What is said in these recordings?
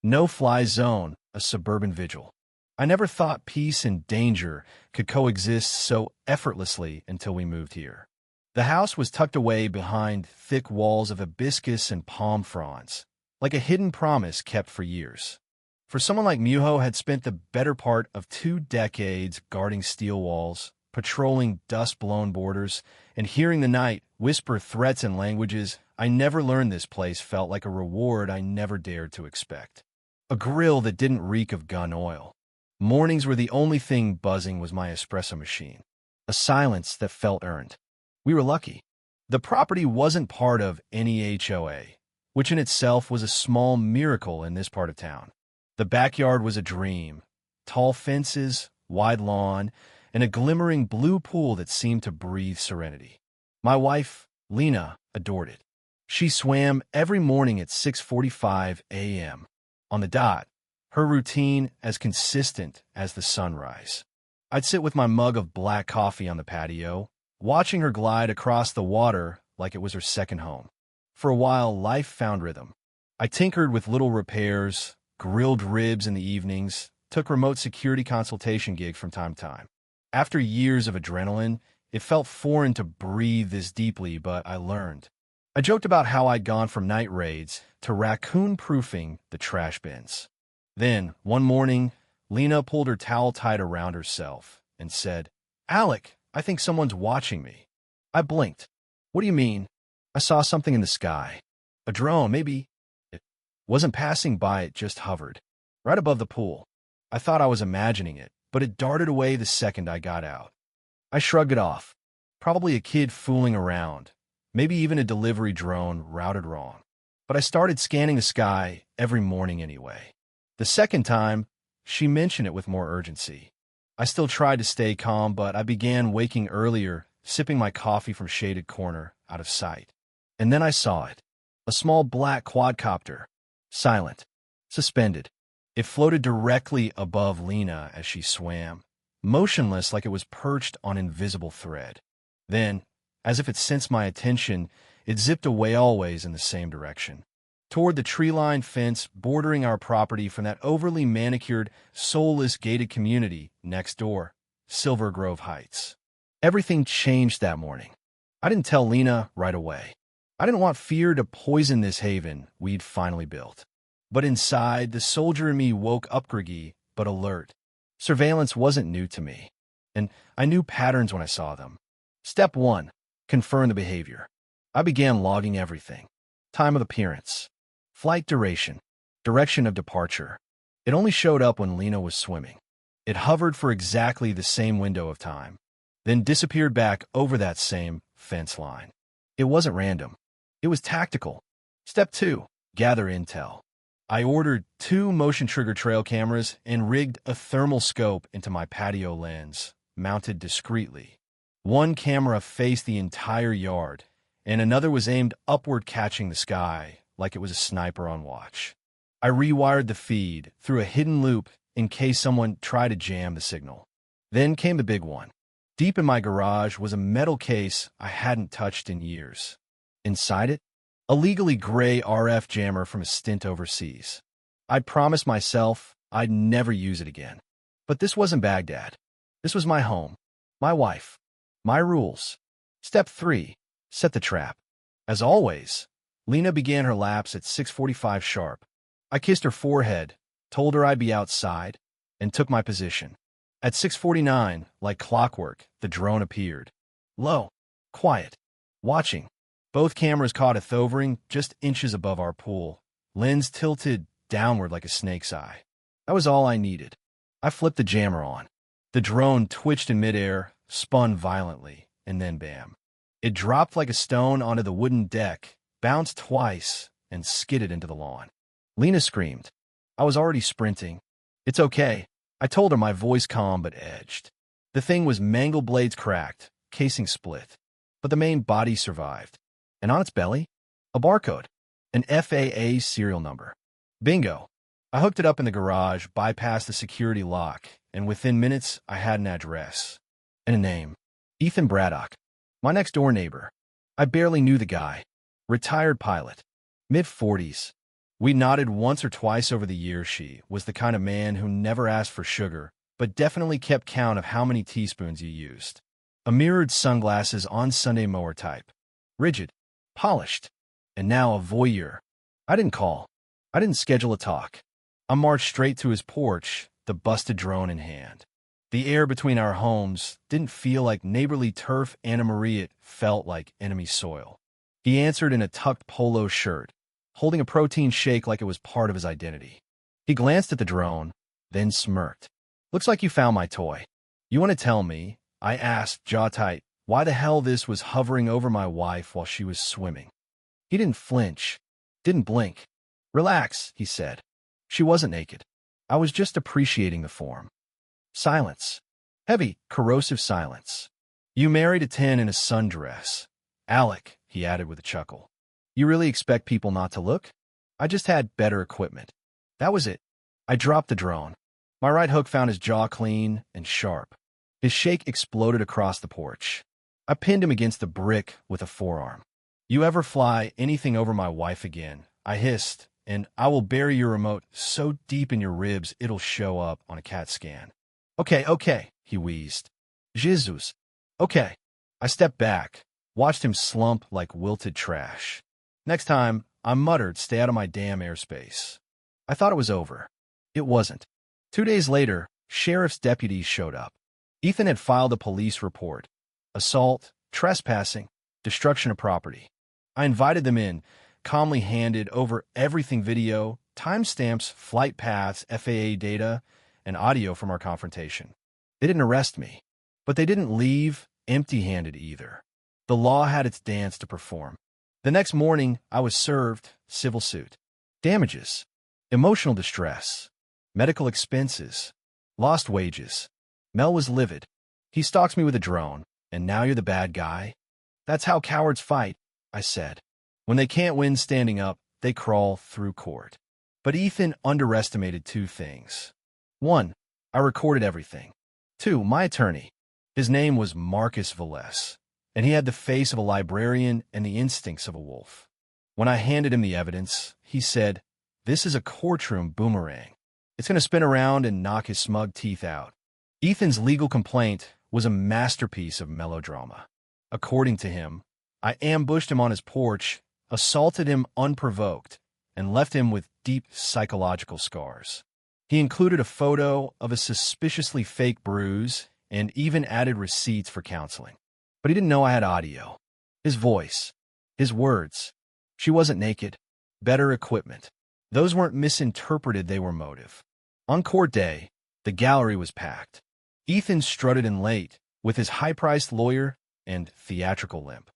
No-fly zone, a suburban vigil. I never thought peace and danger could coexist so effortlessly until we moved here. The house was tucked away behind thick walls of hibiscus and palm fronds, like a hidden promise kept for years. For someone like Muho had spent the better part of 2 decades guarding steel walls, patrolling dust-blown borders, and hearing the night whisper threats in languages I never learned, this place felt like a reward I never dared to expect. A grill that didn't reek of gun oil. Mornings where the only thing buzzing was my espresso machine. A silence that felt earned. We were lucky. The property wasn't part of any HOA, which in itself was a small miracle in this part of town. The backyard was a dream. Tall fences, wide lawn, and a glimmering blue pool that seemed to breathe serenity. My wife, Lena, adored it. She swam every morning at 6:45 a.m. on the dot, her routine as consistent as the sunrise. I'd sit with my mug of black coffee on the patio, watching her glide across the water like it was her second home. For a while, life found rhythm. I tinkered with little repairs, grilled ribs in the evenings, took remote security consultation gigs from time to time. After years of adrenaline, it felt foreign to breathe this deeply, but I learned. I joked about how I'd gone from night raids to raccoon-proofing the trash bins. Then, one morning, Lena pulled her towel tight around herself and said, "Alec, I think someone's watching me." I blinked. "What do you mean?" "I saw something in the sky. A drone, maybe." It wasn't passing by, it just hovered. Right above the pool. I thought I was imagining it, but it darted away the second I got out. I shrugged it off. Probably a kid fooling around. Maybe even a delivery drone routed wrong. But I started scanning the sky every morning anyway. The second time, she mentioned it with more urgency. I still tried to stay calm, but I began waking earlier, sipping my coffee from shaded corner, out of sight. And then I saw it. A small black quadcopter. Silent. Suspended. It floated directly above Lena as she swam, motionless like it was perched on invisible thread. Then, as if it sensed my attention, it zipped away always in the same direction, toward the tree-lined fence bordering our property from that overly manicured, soulless gated community next door, Silver Grove Heights. Everything changed that morning. I didn't tell Lena right away. I didn't want fear to poison this haven we'd finally built. But inside, the soldier in me woke up groggy but alert. Surveillance wasn't new to me, and I knew patterns when I saw them. Step 1. Confirm the behavior. I began logging everything. Time of appearance. Flight duration. Direction of departure. It only showed up when Lena was swimming. It hovered for exactly the same window of time, then disappeared back over that same fence line. It wasn't random. It was tactical. Step 2. Gather intel. I ordered 2 motion trigger trail cameras and rigged a thermal scope into my patio lens, mounted discreetly. One camera faced the entire yard, and another was aimed upward, catching the sky like it was a sniper on watch. I rewired the feed through a hidden loop in case someone tried to jam the signal. Then came the big one. Deep in my garage was a metal case I hadn't touched in years. Inside it, a legally gray RF jammer from a stint overseas. I'd promised myself I'd never use it again. But this wasn't Baghdad. This was my home, my wife, my rules. Step 3. Set the trap. As always, Lena began her laps at 6:45 sharp. I kissed her forehead, told her I'd be outside, and took my position. At 6:49, like clockwork, the drone appeared. Low, quiet, watching. Both cameras caught it hovering just inches above our pool, lens tilted downward like a snake's eye. That was all I needed. I flipped the jammer on. The drone twitched in midair, spun violently, and then bam. It dropped like a stone onto the wooden deck, bounced twice, and skidded into the lawn. Lena screamed. I was already sprinting. "It's okay," I told her, my voice calm but edged. The thing was mangled, blades cracked, casing split. But the main body survived. And on its belly, a barcode, an FAA serial number. Bingo. I hooked it up in the garage, bypassed the security lock, and within minutes, I had an address. And a name. Ethan Braddock. My next-door neighbor. I barely knew the guy. Retired pilot. Mid-40s. We nodded once or twice over the years. She was the kind of man who never asked for sugar, but definitely kept count of how many teaspoons you used. A mirrored sunglasses on Sunday mower type. Rigid, polished, and now a voyeur. I didn't call. I didn't schedule a talk. I marched straight to his porch, the busted drone in hand. The air between our homes didn't feel like neighborly turf. Anna Marie, it felt like enemy soil. He answered in a tucked polo shirt, holding a protein shake like it was part of his identity. He glanced at the drone, then smirked. Looks like you found my toy. You want to tell me, I asked, jaw tight, why the hell this was hovering over my wife while she was swimming? He didn't flinch, didn't blink. Relax, he said. She wasn't naked. I was just appreciating the form. Silence. Heavy, corrosive silence. You married a 10 in a sundress. Alec, he added with a chuckle. You really expect people not to look? I just had better equipment. That was it. I dropped the drone. My right hook found his jaw clean and sharp. His shake exploded across the porch. I pinned him against the brick with a forearm. You ever fly anything over my wife again, I hissed, and I will bury your remote so deep in your ribs it'll show up on a CAT scan. Okay, he wheezed. Jesus. Okay. I stepped back, watched him slump like wilted trash. Next time, I muttered, stay out of my damn airspace. I thought it was over. It wasn't. 2 days later, sheriff's deputies showed up. Ethan had filed a police report. Assault, trespassing, destruction of property. I invited them in, calmly handed over everything: video, timestamps, flight paths, FAA data, and audio from our confrontation. They didn't arrest me, but they didn't leave empty-handed either. The law had its dance to perform. The next morning, I was served civil suit. Damages, emotional distress, medical expenses, lost wages. Mel was livid. He stalks me with a drone, and now you're the bad guy? That's how cowards fight, I said. When they can't win standing up, they crawl through court. But Ethan underestimated 2 things. 1, I recorded everything. 2, my attorney. His name was Marcus Velez, and he had the face of a librarian and the instincts of a wolf. When I handed him the evidence, he said, "This is a courtroom boomerang. It's going to spin around and knock his smug teeth out." Ethan's legal complaint was a masterpiece of melodrama. According to him, I ambushed him on his porch, assaulted him unprovoked, and left him with deep psychological scars. He included a photo of a suspiciously fake bruise and even added receipts for counseling. But he didn't know I had audio. His voice. His words. She wasn't naked. Better equipment. Those weren't misinterpreted, they were motive. On court day, the gallery was packed. Ethan strutted in late, with his high-priced lawyer and theatrical limp.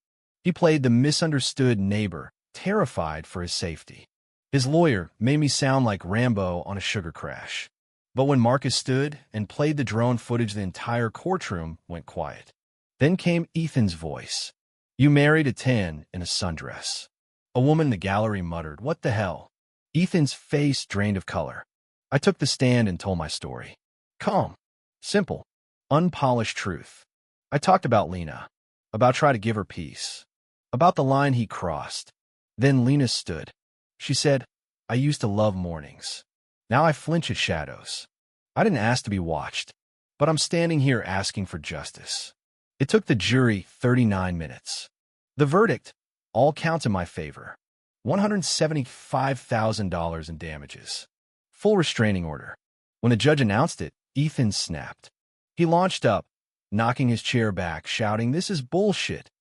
He played the misunderstood neighbor, terrified for his safety. His lawyer made me sound like Rambo on a sugar crash. But when Marcus stood and played the drone footage, the entire courtroom went quiet. Then came Ethan's voice. You married a 10 in a sundress. A woman in the gallery muttered, "What the hell?" Ethan's face drained of color. I took the stand and told my story. Calm. Simple. Unpolished truth. I talked about Lena, about trying to give her peace, about the line he crossed. Then Lena stood. She said, "I used to love mornings. Now I flinch at shadows. I didn't ask to be watched, but I'm standing here asking for justice." It took the jury 39 minutes. The verdict, all counts in my favor. $175,000 in damages. Full restraining order. When the judge announced it, Ethan snapped. He launched up, knocking his chair back, shouting, "This is bullshit."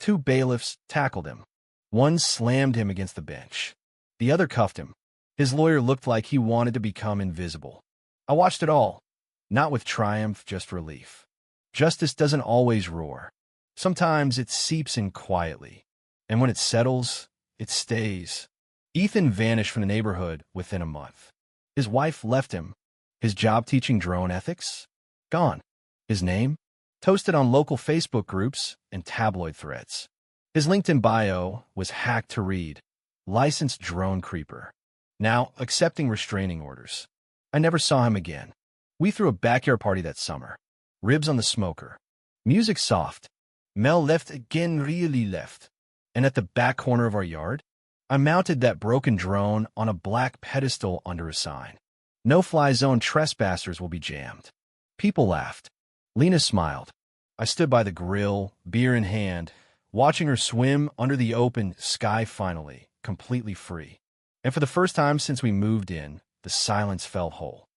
2 bailiffs tackled him. One slammed him against the bench. The other cuffed him. His lawyer looked like he wanted to become invisible. I watched it all, not with triumph, just relief. Justice doesn't always roar. Sometimes it seeps in quietly, and when it settles, it stays. Ethan vanished from the neighborhood within a month. His wife left him. His job teaching drone ethics? Gone. His name? Toasted on local Facebook groups and tabloid threads. His LinkedIn bio was hacked to read, "Licensed drone creeper." Now accepting restraining orders. I never saw him again. We threw a backyard party that summer. Ribs on the smoker. Music soft. Mel left again, really left. And at the back corner of our yard, I mounted that broken drone on a black pedestal under a sign. No-fly zone, trespassers will be jammed. People laughed. Lena smiled. I stood by the grill, beer in hand, watching her swim under the open sky finally, completely free. And for the first time since we moved in, the silence fell whole.